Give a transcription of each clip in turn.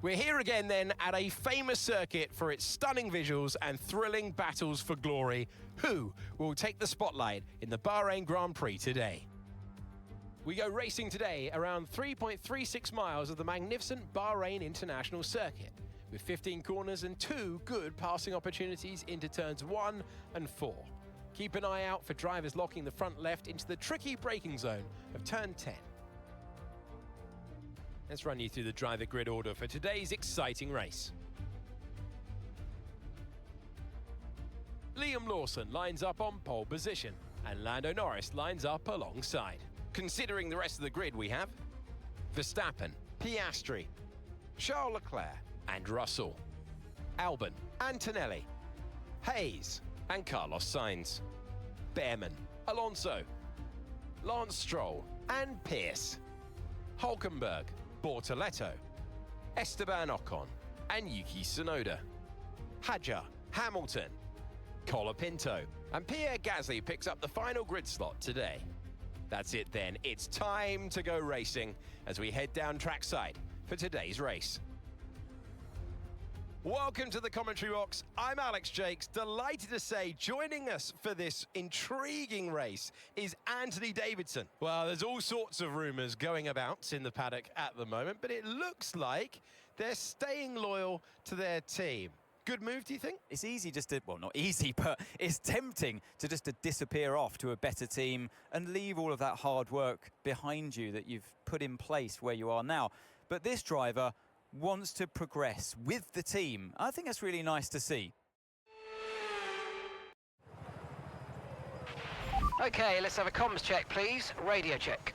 We're here again then at a famous circuit for its stunning visuals and thrilling battles for glory. Who will take the spotlight in the Bahrain Grand Prix today? We go racing today around 3.36 miles of the magnificent Bahrain International Circuit, with 15 corners and 2 good passing opportunities into turns 1 and 4. Keep an eye out for drivers locking the front left into the tricky braking zone of turn 10. Let's run you through the driver grid order for today's exciting race. Liam Lawson lines up on pole position, and Lando Norris lines up alongside. Considering the rest of the grid, we have Verstappen, Piastri, Charles Leclerc and Russell, Albon, Antonelli, Hayes and Carlos Sainz, Behrman, Alonso, Lance Stroll and Pierce, Hulkenberg, Bortoletto, Esteban Ocon and Yuki Tsunoda, Hadjar, Hamilton, Colapinto and Pierre Gasly picks up the final grid slot today. That's it then, it's time to go racing as we head down trackside for today's race. Welcome to the commentary box. I'm Alex Jakes, delighted to say joining us for this intriguing race is Anthony Davidson. Well, there's all sorts of rumours going about in the paddock at the moment, but it looks like they're staying loyal to their team. Good move, do you think? It's easy just to, well, not easy, but it's tempting to just to disappear off to a better team and leave all of that hard work behind you that you've put in place where you are now. But this driver wants to progress with the team. I think that's really nice to see. Okay, let's have a comms check, please. Radio check.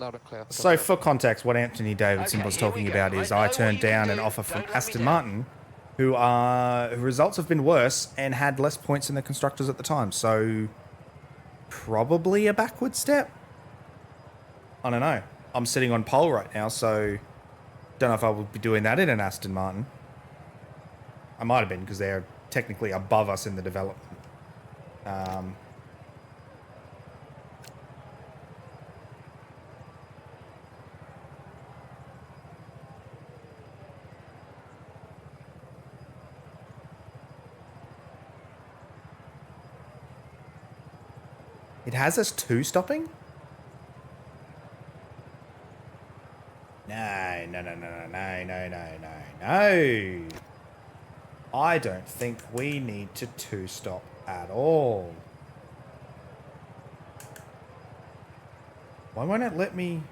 Loud and clear. So for context, what Anthony Davidson was talking about is I turned down an offer from Aston Martin, whose results have been worse and had less points in the constructors at the time. So probably a backward step. I don't know. I'm sitting on pole right now, so don't know if I would be doing that in an Aston Martin. I might have been because they're technically above us in the development. It has us 2-stopping? No. I don't think we need to 2-stop at all. Why won't it let me...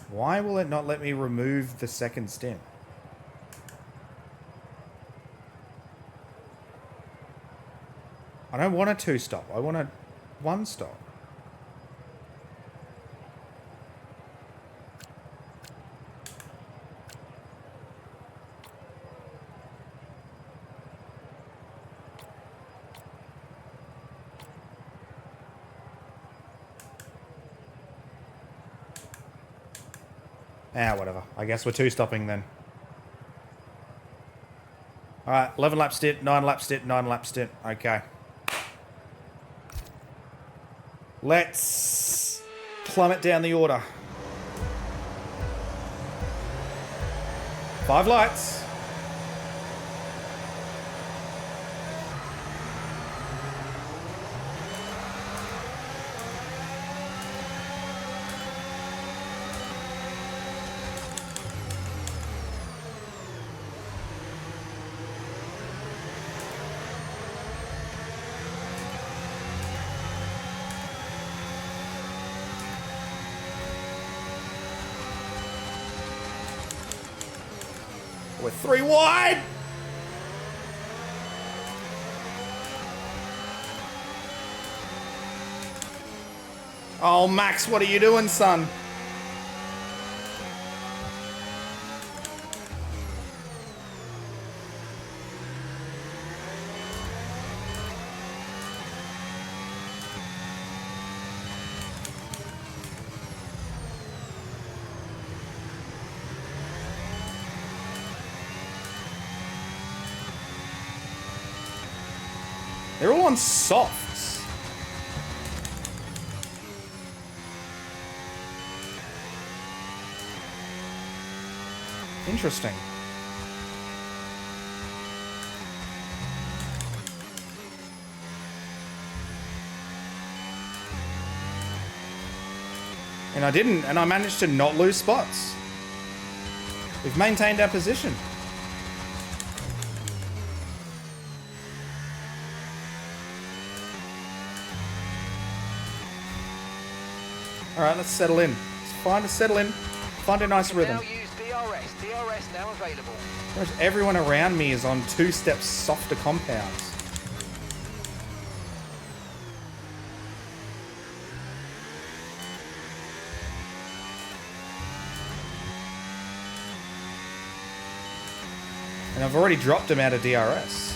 Why will it not let me remove the second stint? I don't want a 2-stop. I want a 1-stop. Whatever. I guess we're 2-stopping then. Alright, 11 lap stint, 9 lap stint, 9 lap stint. Okay. Let's plummet down the order. 5 lights. We're 3 wide! Oh, Max, what are you doing, son? They're all on softs. Interesting. And I didn't, and I managed to not lose spots. We've maintained our position. All right, let's settle in. It's fine to settle in. Find a nice rhythm. Now use DRS. DRS now available. Pretty much everyone around me is on 2 steps softer compounds. And I've already dropped him out of DRS.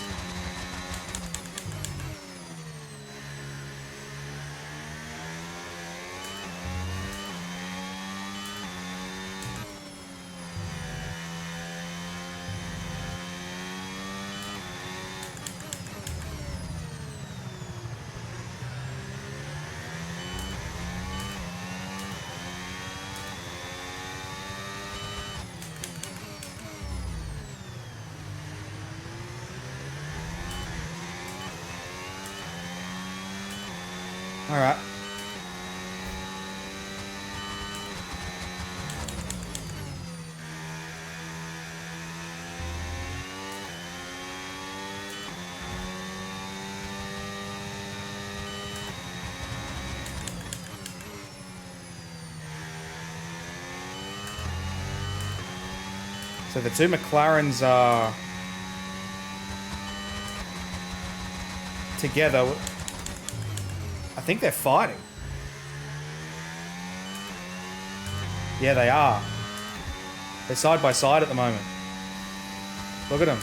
All right. So the 2 McLarens are together. I think they're fighting. Yeah, they are. They're side by side at the moment. Look at them.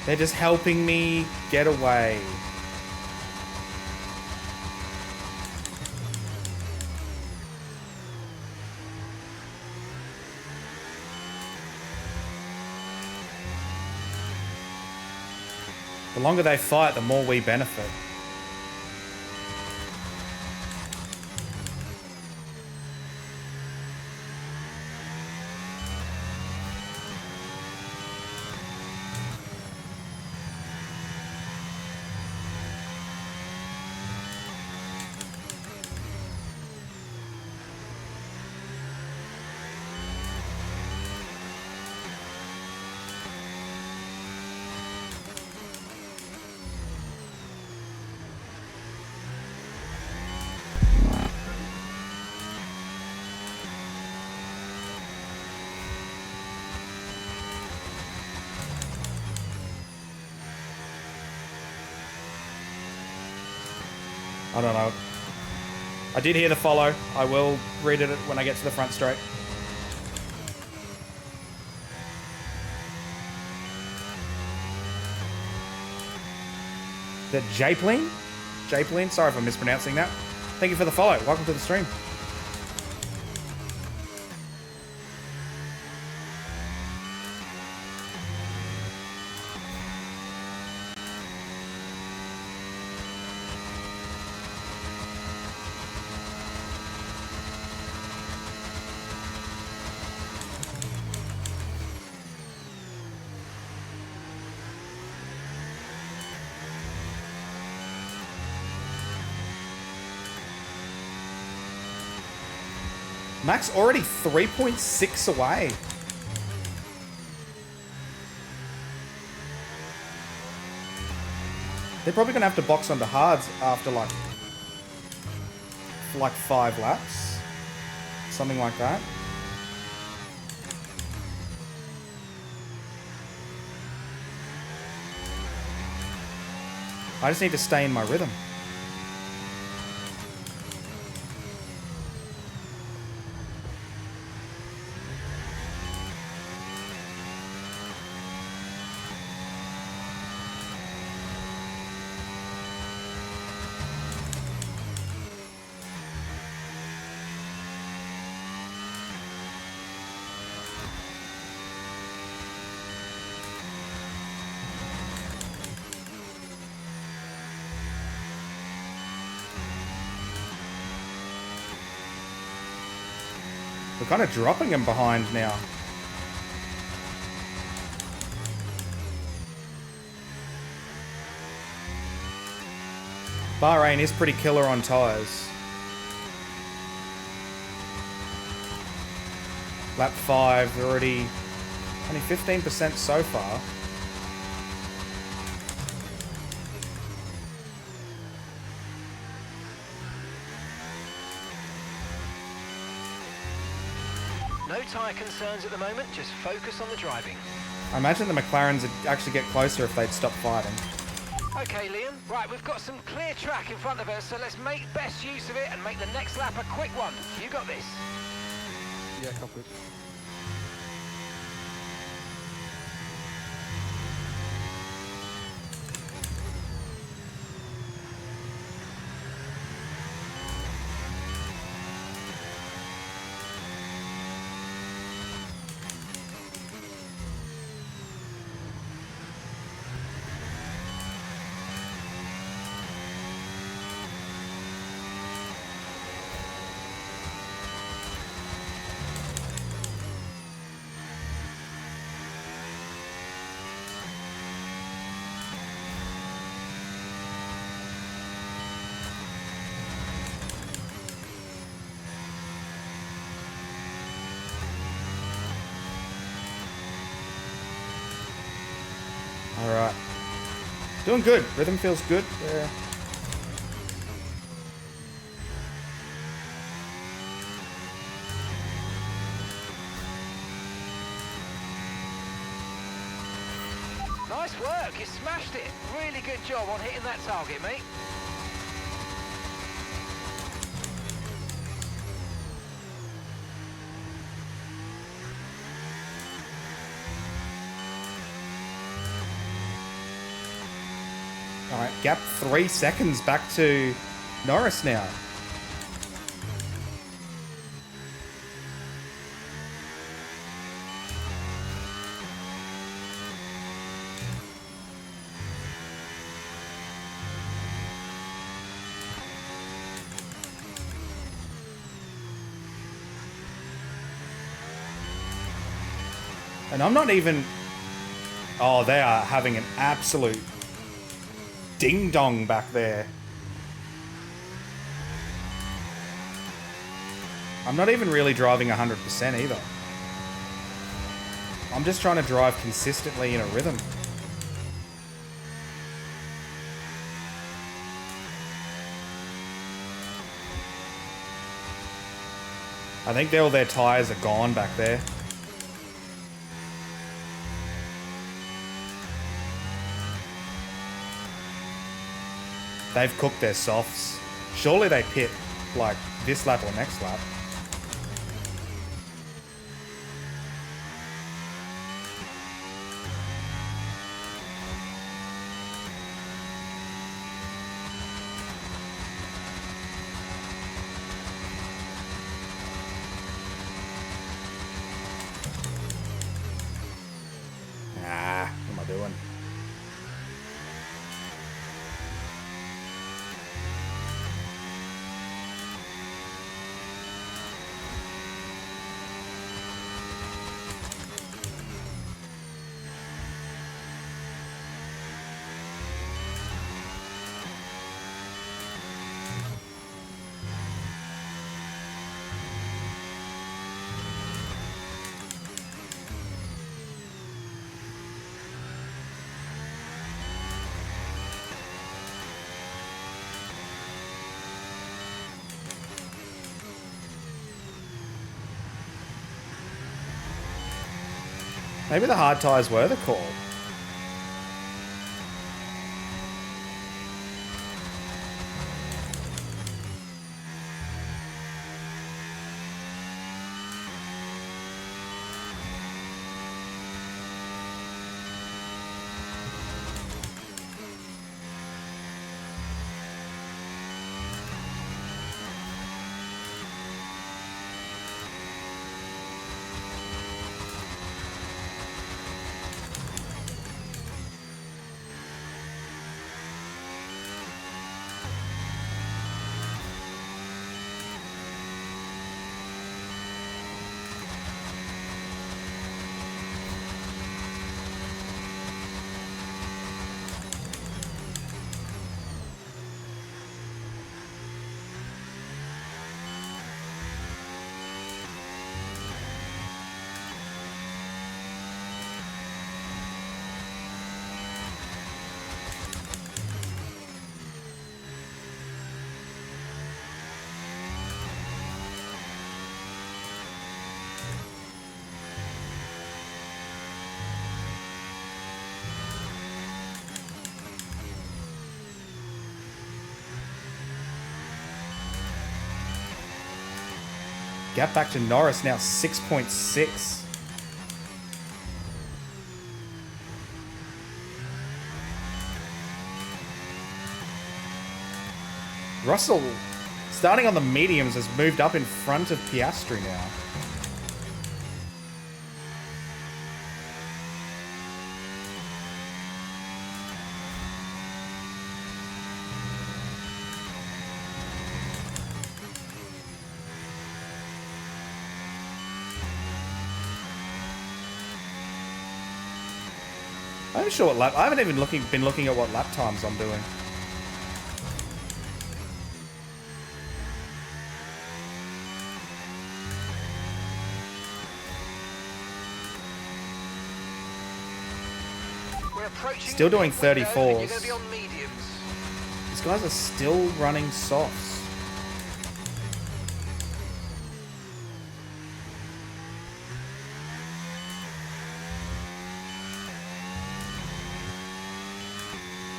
They're just helping me get away. The longer they fight, the more we benefit. I don't know. I did hear the follow. I will read it when I get to the front straight. The Japleen? Japleen? Sorry if I'm mispronouncing that. Thank you for the follow. Welcome to the stream. Max already 3.6 away. They're probably going to have to box onto hards after like 5 laps. Something like that. I just need to stay in my rhythm. We're kind of dropping him behind now. Bahrain is pretty killer on tyres. Lap 5, they're already only 15% so far. No tyre concerns at the moment, just focus on the driving. I imagine the McLarens would actually get closer if they'd stop fighting. Okay, Liam. Right, we've got some clear track in front of us, so let's make best use of it and make the next lap a quick one. You got this. Yeah, copy. All right. Doing good. Rhythm feels good. Yeah. Nice work, you smashed it. Really good job on hitting that target, mate. All right, gap 3 seconds back to Norris now. And I'm not even... Oh, they are having an absolute ding-dong back there. I'm not even really driving 100% either. I'm just trying to drive consistently in a rhythm. I think all their tyres are gone back there. They've cooked their softs. Surely they pit like this lap or next lap. Ah, what am I doing? Maybe the hard tyres were the call. gap back to Norris now 6.6. Russell, starting on the mediums, has moved up in front of Piastri now. I'm sure what lap. I haven't even been looking at what lap times I'm doing. We're approaching Still doing the pit window, and 34s. You're going to be on mediums. These guys are still running softs.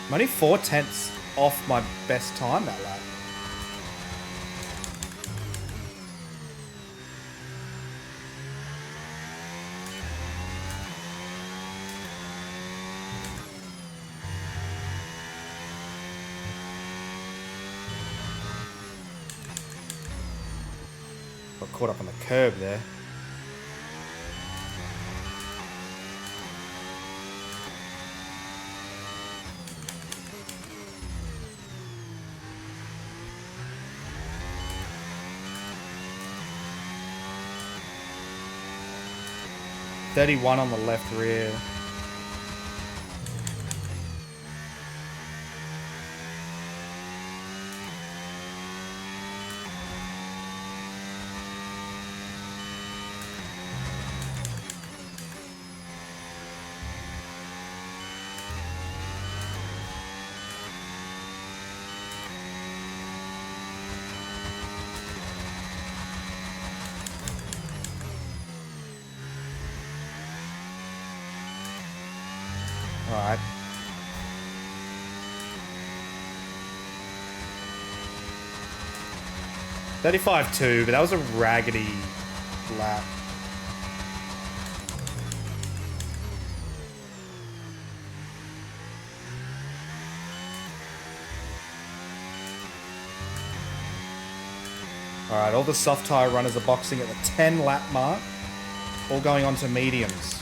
I'm only 4/10 off my best time that lap. Got caught up on the curb there. .31 on the left rear. All right. .35.2, but that was a raggedy lap. All right, all the soft tire runners are boxing at the 10 lap mark, all going on to mediums.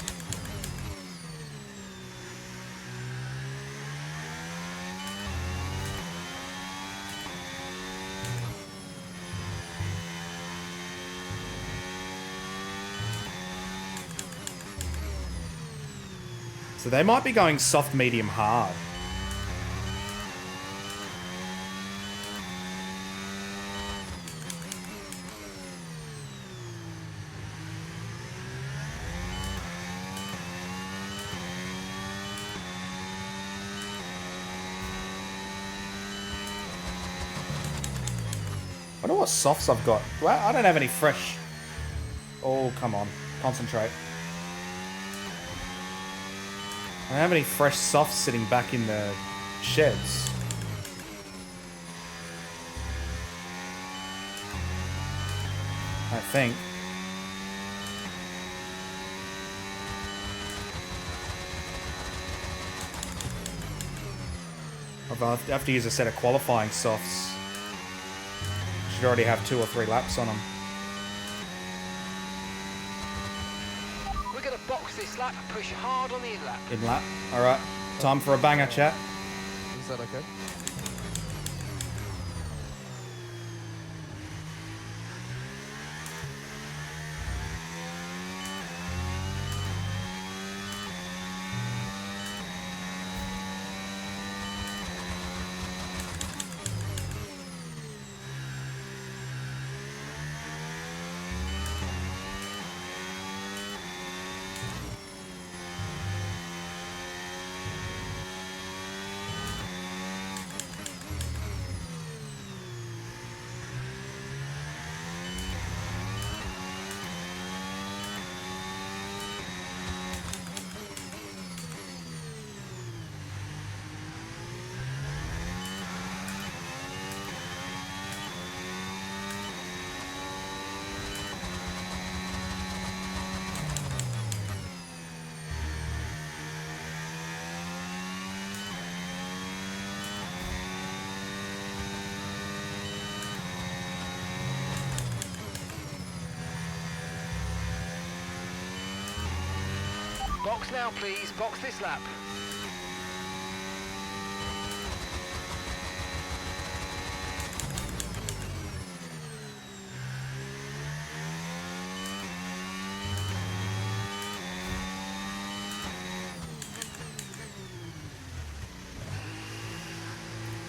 So they might be going soft, medium, hard. I wonder what softs I've got. Well, I don't have any fresh. Oh, come on. Concentrate. I don't have any fresh softs sitting back in the sheds. I think. I'll have to use a set of qualifying softs. Should already have 2 or 3 laps on them. We're going to box this lap and push hard on the in lap. In lap. All right. Time for a banger, chat. Is that okay? Box now, please. Box this lap.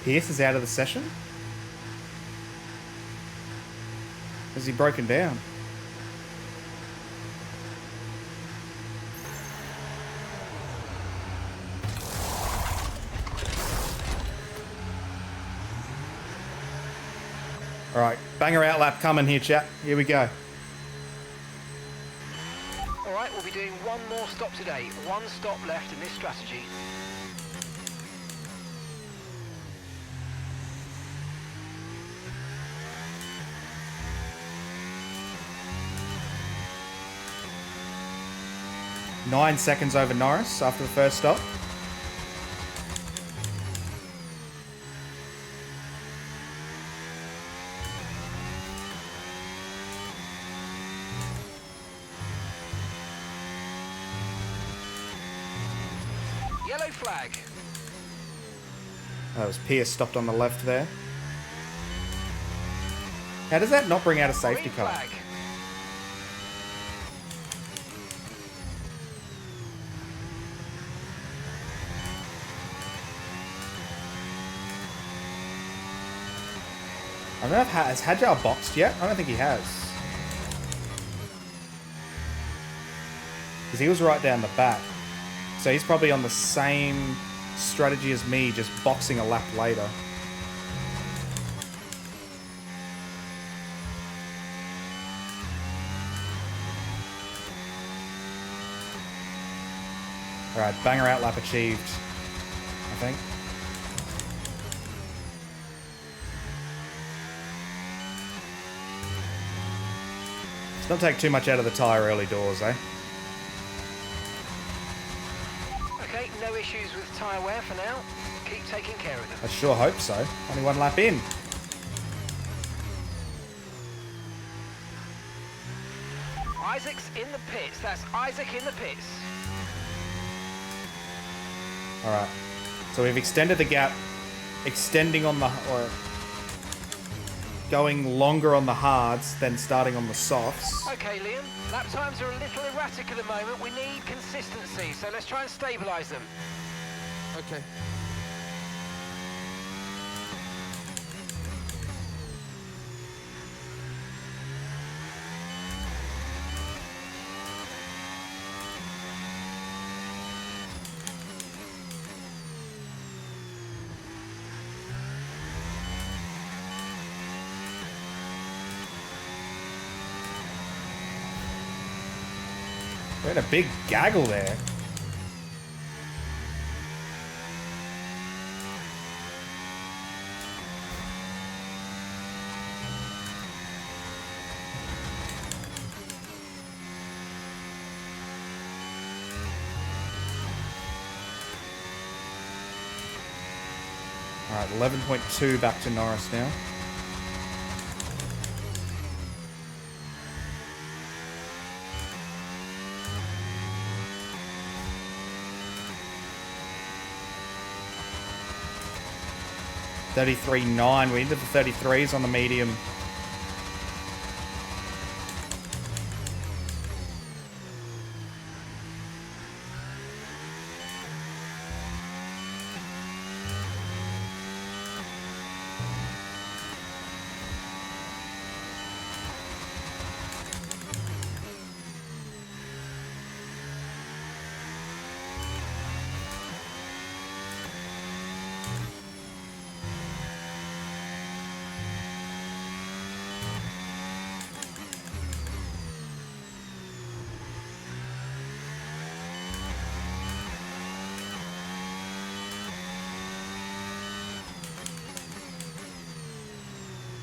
Pierce is out of the session? Has he broken down? All right, banger out lap coming here, chat. Here we go. All right, we'll be doing one more stop today. One stop left in this strategy. Nine seconds over Norris after the first stop. Yellow flag. That was Pierce stopped on the left there. How does that not bring out a safety Green car? flag. I don't know if has Hadjar boxed yet. I don't think he has. Because he was right down the back. So he's probably on the same strategy as me, just boxing a lap later. Alright, banger out lap achieved, I think. Let's not take too much out of the tyre early doors, eh? Okay, no issues with tyre wear for now. Keep taking care of them. I sure hope so. Only one lap in. Isaac's in the pits. That's Isaac in the pits. Alright. So we've extended the gap, extending on the... or going longer on the hards than starting on the softs. Okay, Liam. Lap times are a little erratic at the moment. We need consistency, so let's try and stabilise them. Okay. We had a big gaggle there. All right, 11.2 back to Norris now. $33.9. We're into the 33s on the medium.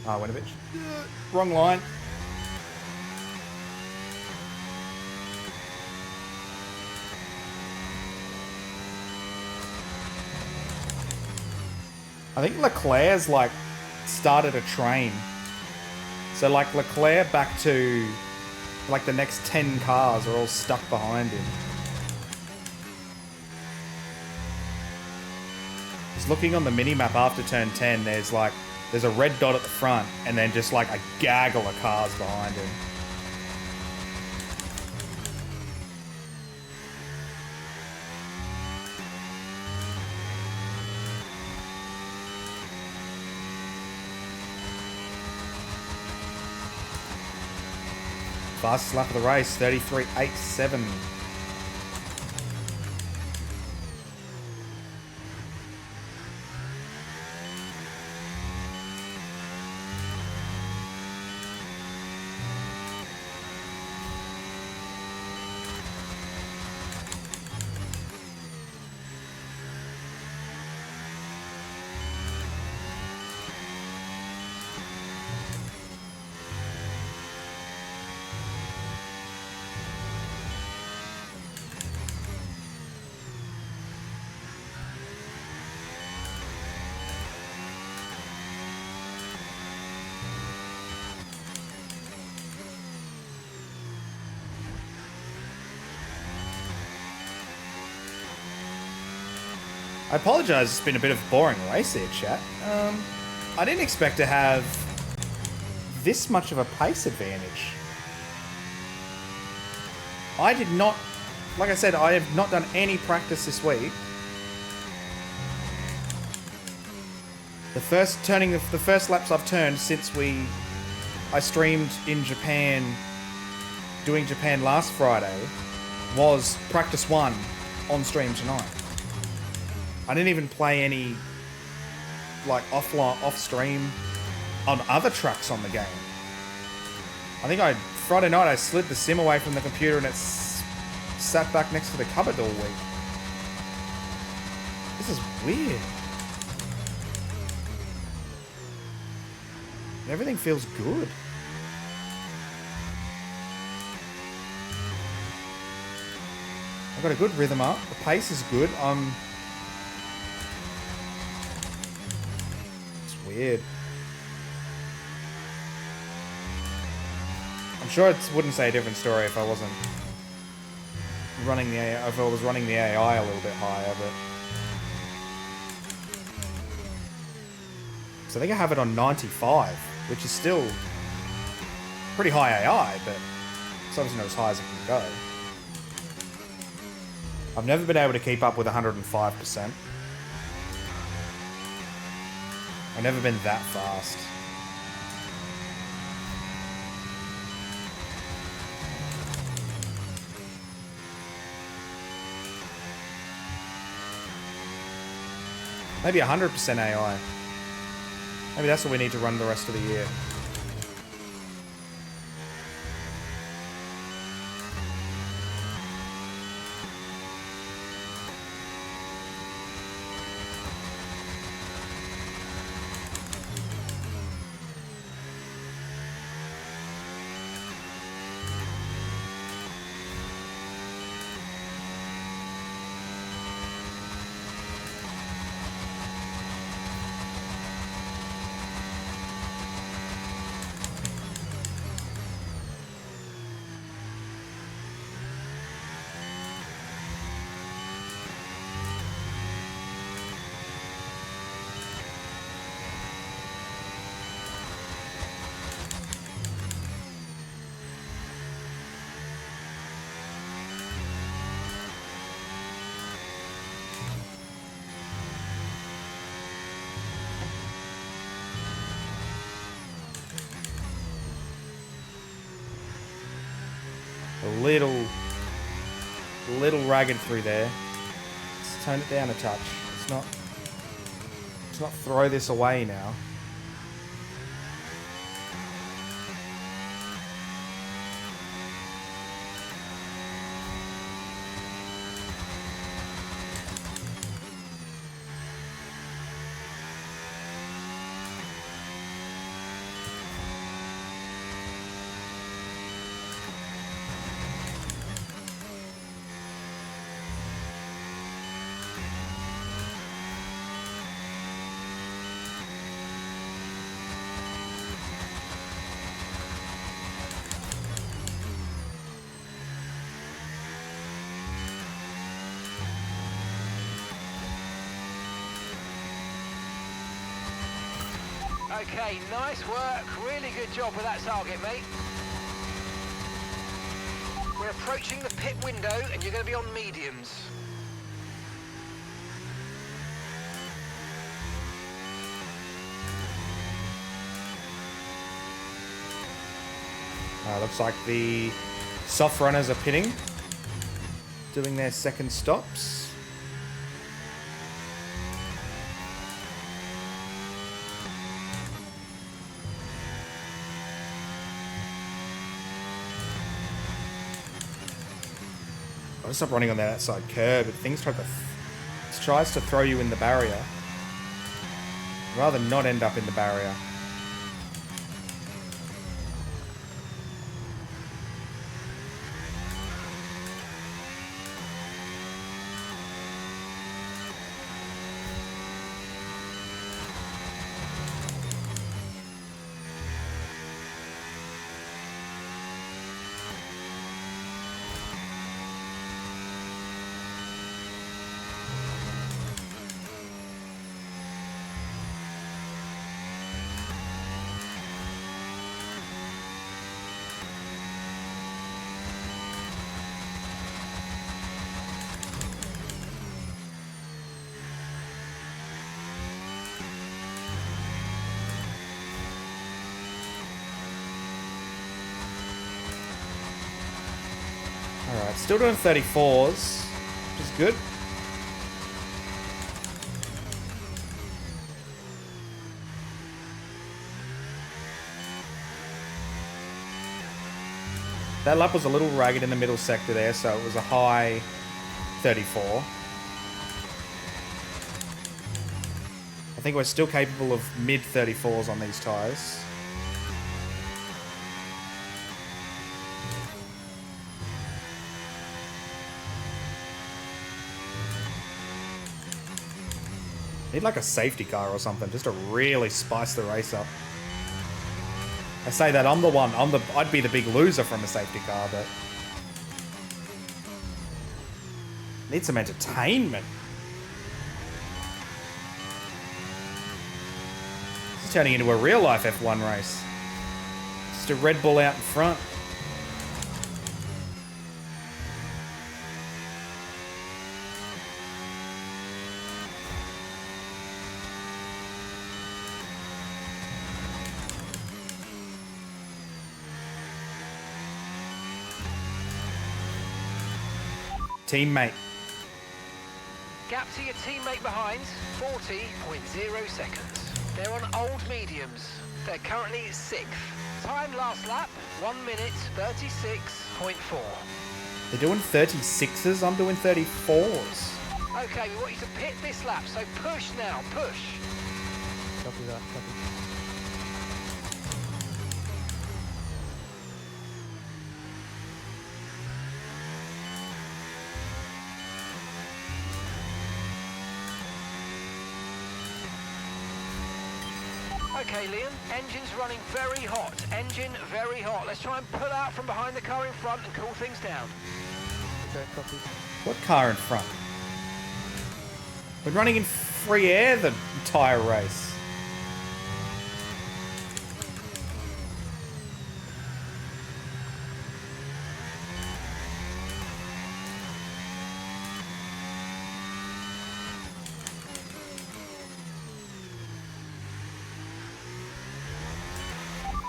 Ah, Winovich. Wrong line. I think Leclerc's like started a train. So like Leclerc back to like the next 10 cars are all stuck behind him. Just looking on the mini map after turn 10, there's a red dot at the front, and then just like a gaggle of cars behind him. Fastest lap of the race, 33.87. I apologise, it's been a bit of a boring race here, chat. I didn't expect to have this much of a pace advantage. I did not, like I said, I have not done any practice this week. The first laps I've turned since I streamed in Japan, doing Japan last Friday, was practice 1 on stream tonight. I didn't even play any like off stream on other tracks on the game. I think Friday night I slid the sim away from the computer and it's sat back next to the cupboard all week. This is weird. Everything feels good. I've got a good rhythm up. The pace is good. Weird. I'm sure it wouldn't say a different story if I wasn't running the AI, if I was running the AI a little bit higher, but so I think I have it on 95, which is still pretty high AI, but it's obviously not as high as it can go. I've never been able to keep up with 105%. I've never been that fast. Maybe 100% AI. Maybe that's what we need to run the rest of the year. A little ragged through there. Let's tone it down a touch. Let's not throw this away now. Okay, nice work. Really good job with that target, mate. We're approaching the pit window and you're going to be on mediums. Looks like the soft runners are pitting, doing their second stops. I'll stop running on that outside curb. If things tries to throw you in the barrier, I'd rather not end up in the barrier. Alright, still doing 34s, which is good. That lap was a little ragged in the middle sector there, so it was a high 34. I think we're still capable of mid 34s on these tyres. Need like a safety car or something just to really spice the race up. I say that I'd be the big loser from a safety car, but need some entertainment. This is turning into a real life F1 race. Just a Red Bull out in front. Teammate. Gap to your teammate behind, 40.0 seconds. They're on old mediums. They're currently 6th. Time last lap, 1 minute 36.4. They're doing 36s, I'm doing 34s. Okay, we want you to pit this lap, so push now, push. Copy that, copy. Okay, Liam, engine's running very hot. Engine very hot. Let's try and pull out from behind the car in front and cool things down. Okay, copy. What car in front? We're running in free air the entire race.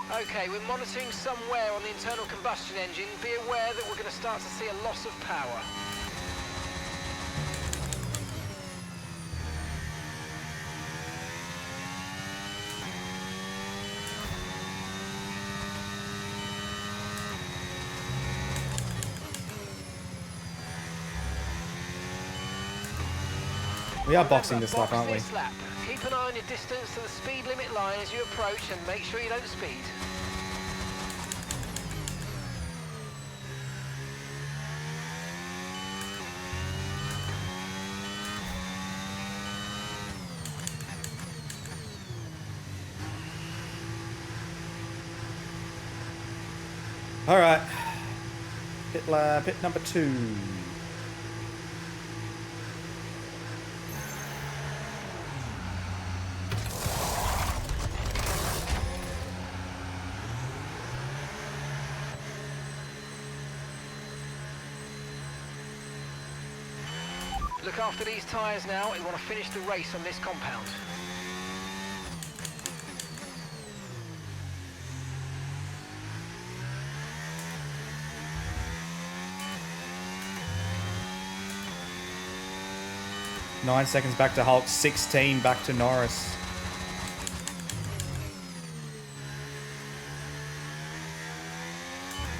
Okay, we're monitoring some wear on the internal combustion engine. Be aware that we're going to start to see a loss of power. We are boxing this lap, aren't we? This lap. Keep an eye on your distance to the speed limit line as you approach and make sure you don't speed. All right. Pit number 2. Look after these tyres now. We want to finish the race on this compound. Nine seconds back to Hulk, 16 back to Norris.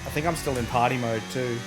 I think I'm still in party mode too.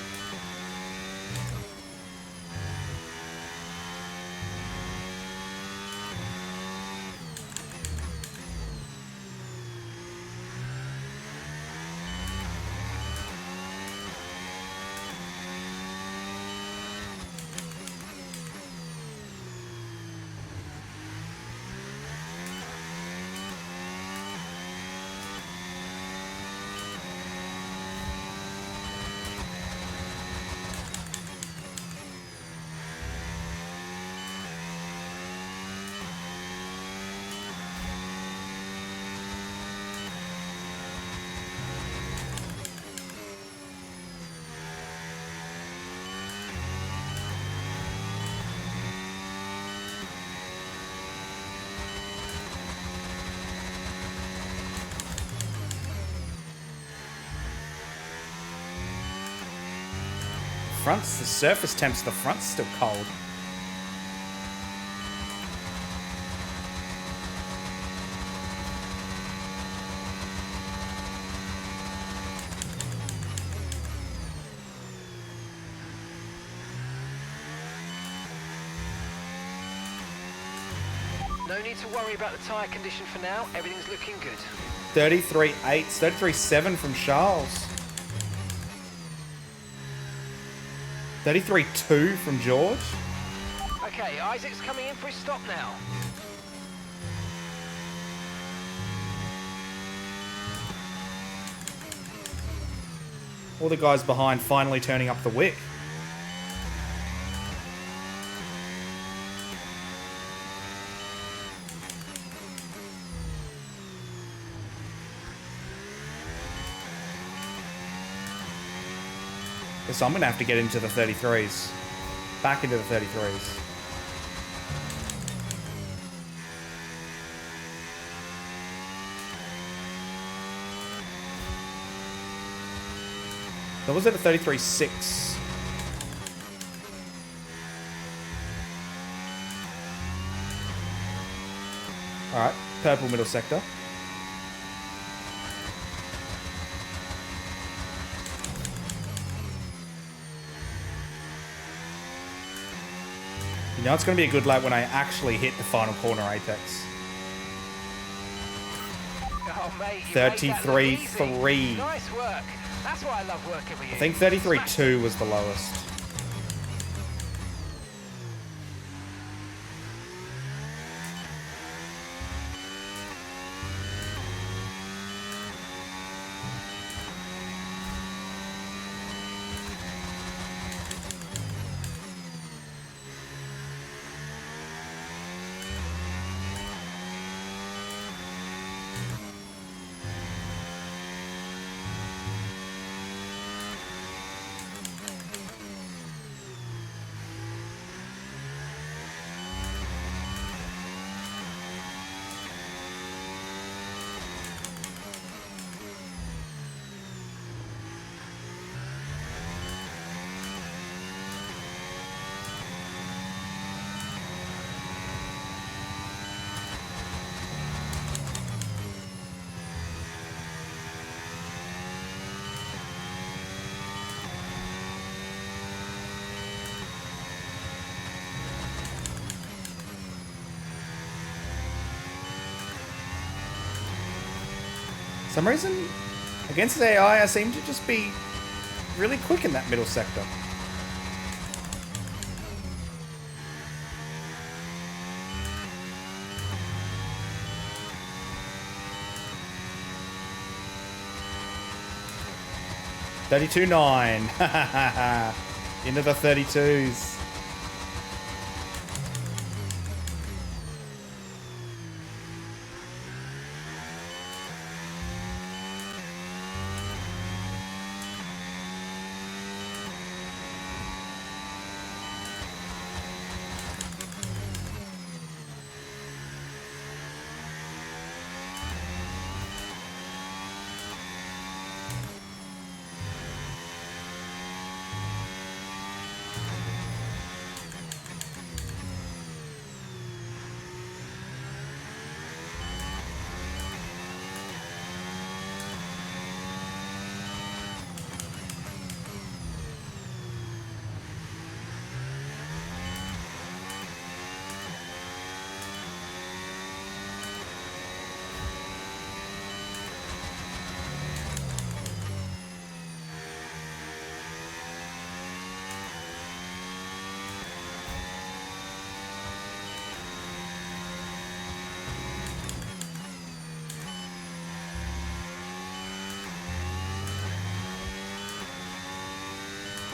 The surface temps, the front's still cold. No need to worry about the tyre condition for now. Everything's looking good. 33.8, 33.7 from Charles. 33.2 from George. Okay, Isaac's coming in for his stop now. All the guys behind finally turning up the wick. So I'm going to have to get into the 33s. Back into the 33s. So was it a 33.6? Alright, purple middle sector. You know it's going to be a good lap when I actually hit the final corner apex. Oh, mate, 33.3. Nice work. That's why I love working with you. I think 33.2 was the lowest. For some reason, against AI, I seem to just be really quick in that middle sector. $32.9. Into the 32s.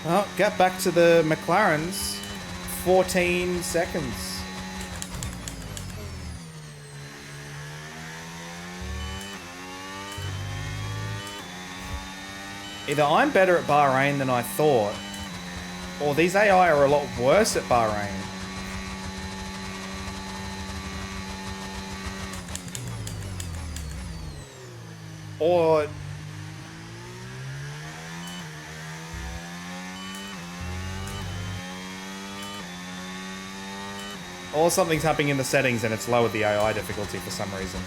Well, get back to the McLarens. 14 seconds. Either I'm better at Bahrain than I thought, or these AI are a lot worse at Bahrain. Or something's happening in the settings and it's lowered the AI difficulty for some reason.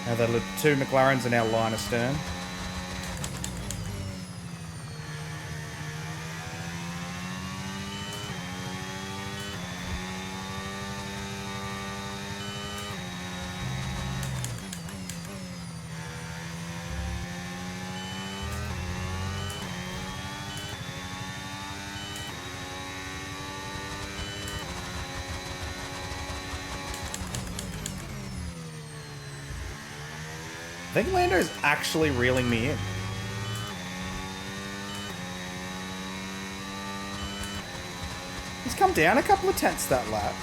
Now the two McLarens are now line astern. I think Lando is actually reeling me in. He's come down a couple of tenths that lap.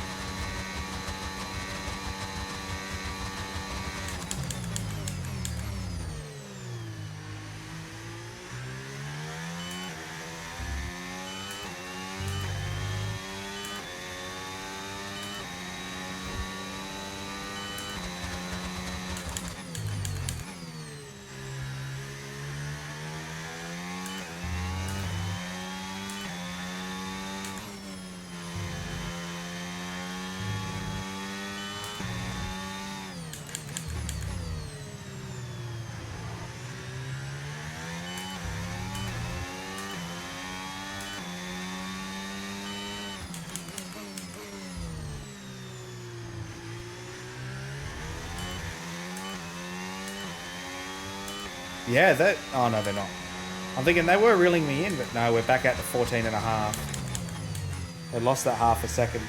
Yeah, that... Oh, no, they're not. I'm thinking they were reeling me in, but no, we're back out to 14 and a half. They lost that half a second.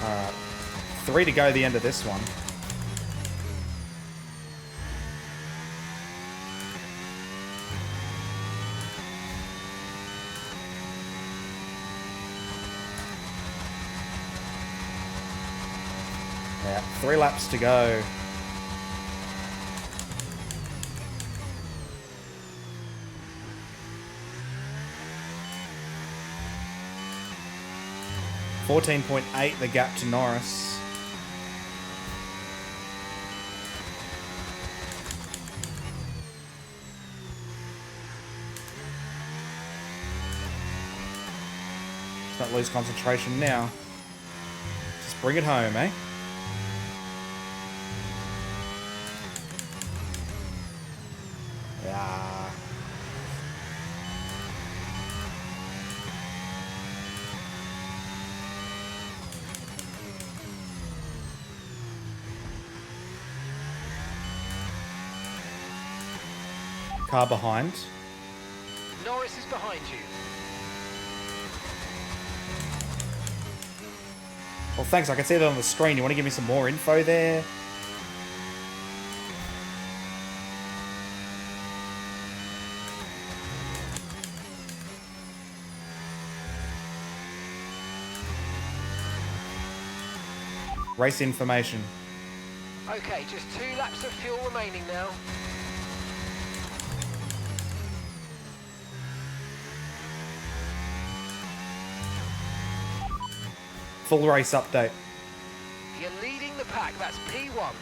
Alright. 3 to go the end of this one. Yeah, 3 laps to go. .8 the gap to Norris. Let's not lose concentration now. Just bring it home, eh? Yeah. Car behind. Norris is behind you. Well, thanks. I can see that on the screen. You want to give me some more info there? Race information. Okay, just 2 laps of fuel remaining now. Full race update. You're leading the pack, that's P1.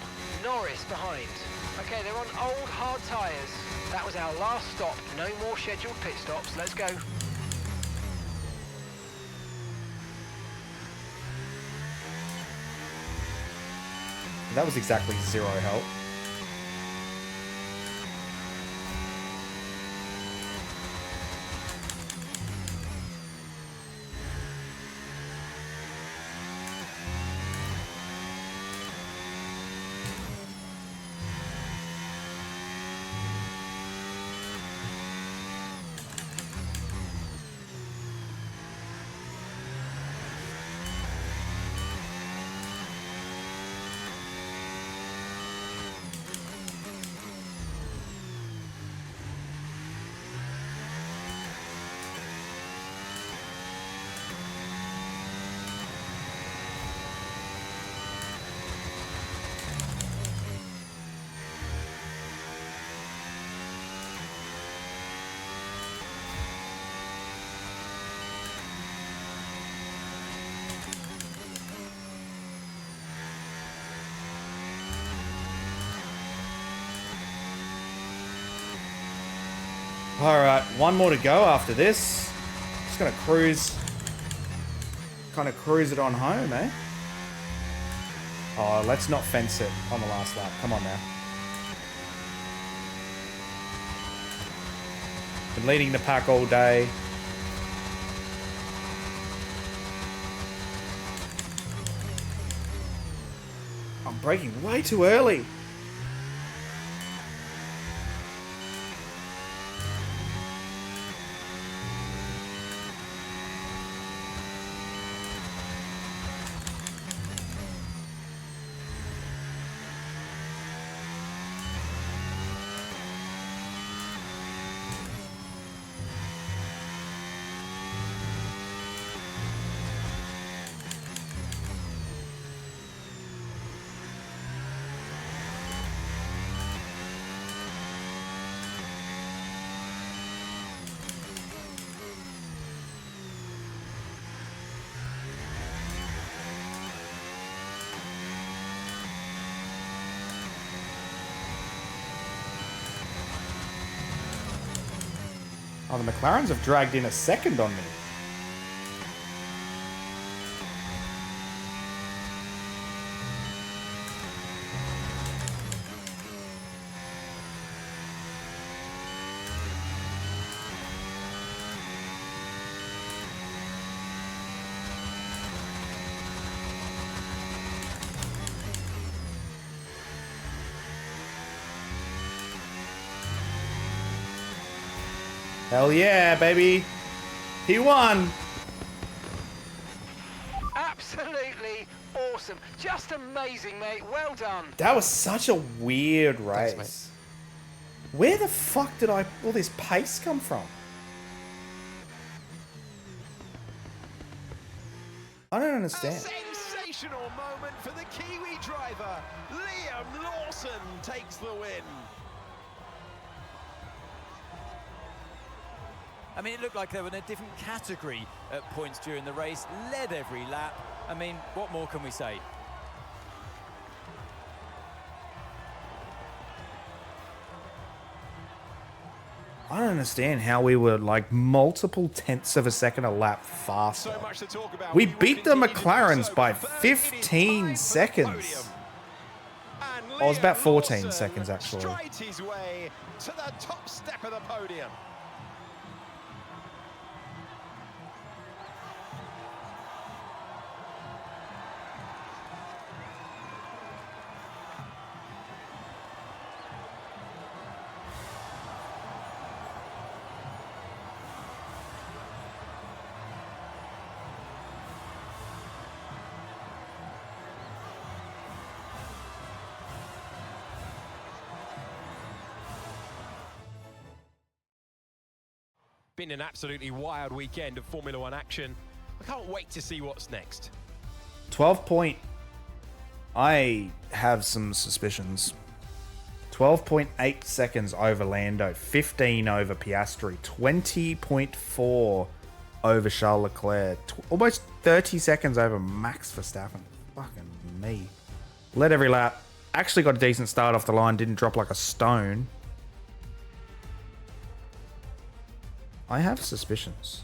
Norris behind. Okay, they're on old hard tyres. That was our last stop. No more scheduled pit stops. Let's go. That was exactly 0 help. All right, one more to go after this. Just gonna cruise, kind of cruise it on home, eh? Oh, let's not fence it on the last lap. Come on now. Been leading the pack all day. I'm braking way too early. Oh, the McLarens have dragged in a second on me. Hell yeah, baby. He won. Absolutely awesome. Just amazing, mate. Well done. That was such a weird race. Thanks, Where the fuck did all this pace come from? I don't A understand. sensational moment for the Kiwi driver. Liam Lawson takes the win. I mean, it looked like they were in a different category at points during the race, led every lap. I mean, what more can we say? I don't understand how we were like multiple tenths of a second a lap faster. So much to talk about. We will beat the continue to do McLarens so by for third minute 15 time seconds. for the podium. And Oh, it was about Liam 14 Lawson seconds, actually. strides his way to the top step of the podium. Been an absolutely wild weekend of Formula One action. I can't wait to see what's next. 12 point. I have some suspicions. 12.8 seconds over Lando, 15 over Piastri, 20.4 over Charles Leclerc, almost 30 seconds over Max Verstappen. Fucking me. Led every lap, actually got a decent start off the line, didn't drop like a stone. I have suspicions.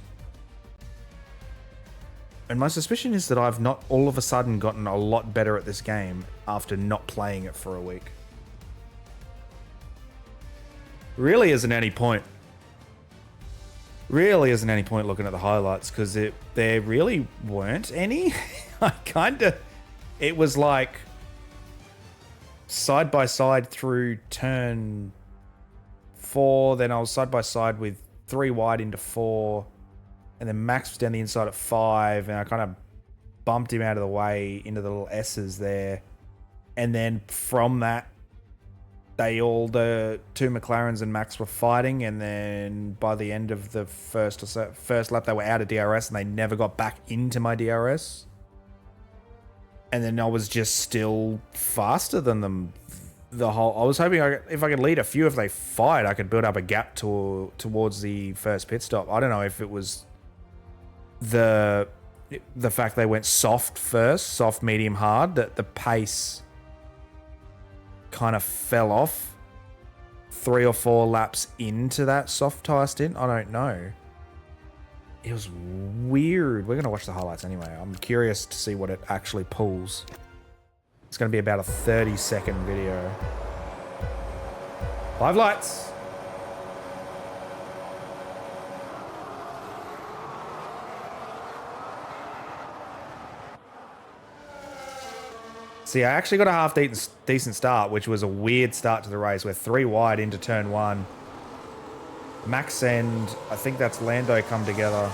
And my suspicion is that I've not all of a sudden gotten a lot better at this game after not playing it for a week. Really isn't any point. Really isn't any point looking at the highlights because there really weren't any. It was like side by side through turn 4, then I was side by side with 3 wide into 4, and then Max was down the inside at 5, and I kind of bumped him out of the way into the little S's there. And then from that, the 2 McLarens and Max were fighting, and then by the end of the first lap, they were out of DRS, and they never got back into my DRS. And then I was just still faster than them. I was hoping if I could lead a few, if they fight, I could build up a gap towards the first pit stop. I don't know if it was the fact they went soft first, soft, medium, hard, that the pace kind of fell off 3 or 4 laps into that soft tire stint. I don't know. It was weird. We're going to watch the highlights anyway. I'm curious to see what it actually pulls. It's going to be about a 30-second video. 5 lights. See, I actually got a half decent start, which was a weird start to the race. We're 3 wide into turn 1. Max and I think that's Lando come together.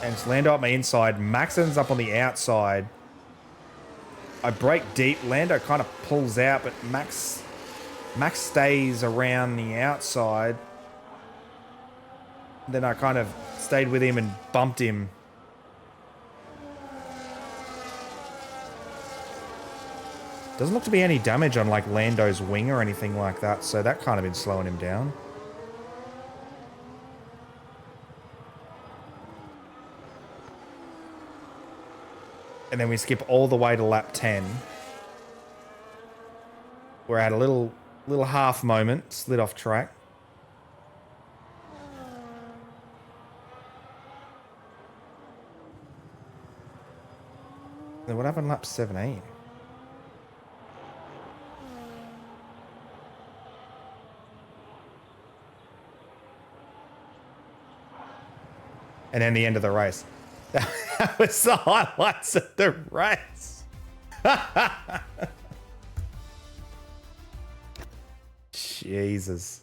And it's Lando up my inside. Max ends up on the outside. I brake deep. Lando kind of pulls out, but Max stays around the outside. Then I kind of stayed with him and bumped him. Doesn't look to be any damage on like Lando's wing or anything like that, so that kind of been slowing him down. And then we skip all the way to lap 10. We're at a little half moment, slid off track. Then what happened lap 17? And then the end of the race. That was the highlights of the race. Jesus.